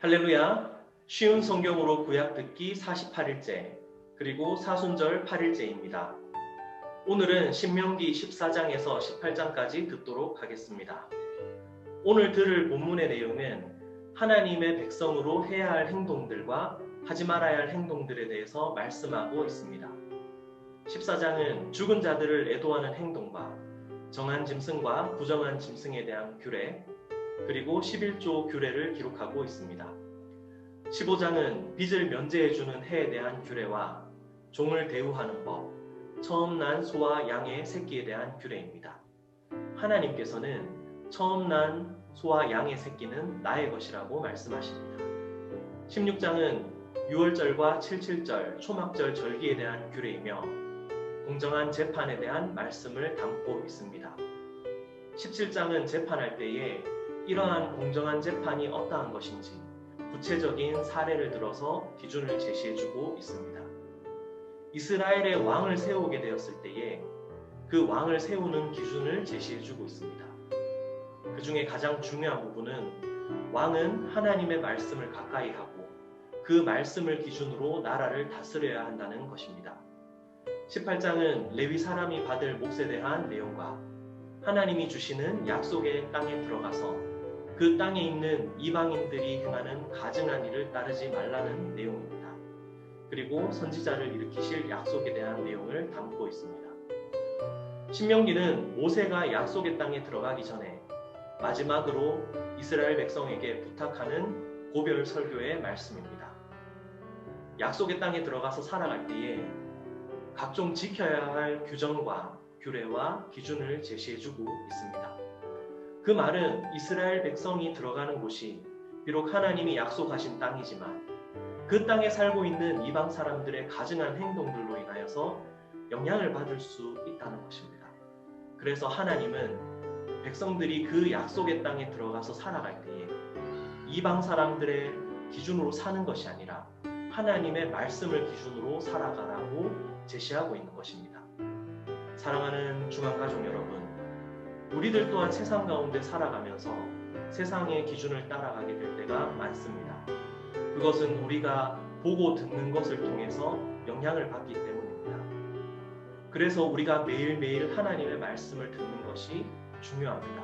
할렐루야! 쉬운 성경으로 구약 듣기 48일째, 그리고 사순절 8일째입니다. 오늘은 신명기 14장에서 18장까지 듣도록 하겠습니다. 오늘 들을 본문의 내용은 하나님의 백성으로 해야 할 행동들과 하지 말아야 할 행동들에 대해서 말씀하고 있습니다. 14장은 죽은 자들을 애도하는 행동과 정한 짐승과 부정한 짐승에 대한 규례, 그리고 11조 규례를 기록하고 있습니다. 15장은 빚을 면제해주는 해에 대한 규례와 종을 대우하는 법, 처음 난 소와 양의 새끼에 대한 규례입니다. 하나님께서는 처음 난 소와 양의 새끼는 나의 것이라고 말씀하십니다. 16장은 유월절과 칠칠절, 초막절 절기에 대한 규례이며 공정한 재판에 대한 말씀을 담고 있습니다. 17장은 재판할 때에 이러한 공정한 재판이 어떠한 것인지 구체적인 사례를 들어서 기준을 제시해주고 있습니다. 이스라엘의 왕을 세우게 되었을 때에 그 왕을 세우는 기준을 제시해주고 있습니다. 그 중에 가장 중요한 부분은 왕은 하나님의 말씀을 가까이 하고 그 말씀을 기준으로 나라를 다스려야 한다는 것입니다. 18장은 레위 사람이 받을 몫에 대한 내용과 하나님이 주시는 약속의 땅에 들어가서 그 땅에 있는 이방인들이 행하는 가증한 일을 따르지 말라는 내용입니다. 그리고 선지자를 일으키실 약속에 대한 내용을 담고 있습니다. 신명기는 모세가 약속의 땅에 들어가기 전에 마지막으로 이스라엘 백성에게 부탁하는 고별 설교의 말씀입니다. 약속의 땅에 들어가서 살아갈 때에 각종 지켜야 할 규정과 규례와 기준을 제시해주고 있습니다. 그 말은 이스라엘 백성이 들어가는 곳이 비록 하나님이 약속하신 땅이지만 그 땅에 살고 있는 이방 사람들의 가증한 행동들로 인하여서 영향을 받을 수 있다는 것입니다. 그래서 하나님은 백성들이 그 약속의 땅에 들어가서 살아갈 때에 이방 사람들의 기준으로 사는 것이 아니라 하나님의 말씀을 기준으로 살아가라고 제시하고 있는 것입니다. 사랑하는 중앙가족 여러분, 우리들 또한 세상 가운데 살아가면서 세상의 기준을 따라가게 될 때가 많습니다. 그것은 우리가 보고 듣는 것을 통해서 영향을 받기 때문입니다. 그래서 우리가 매일매일 하나님의 말씀을 듣는 것이 중요합니다.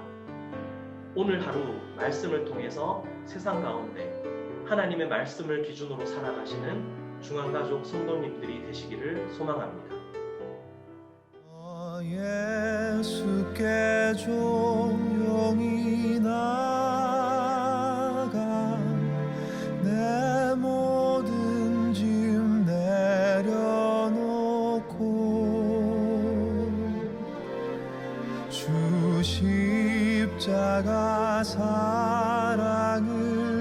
오늘 하루 말씀을 통해서 세상 가운데 하나님의 말씀을 기준으로 살아가시는 중앙가족 성도님들이 되시기를 소망합니다. 예수께 조용히 나가 내 모든 짐 내려놓고 주 십자가 사랑을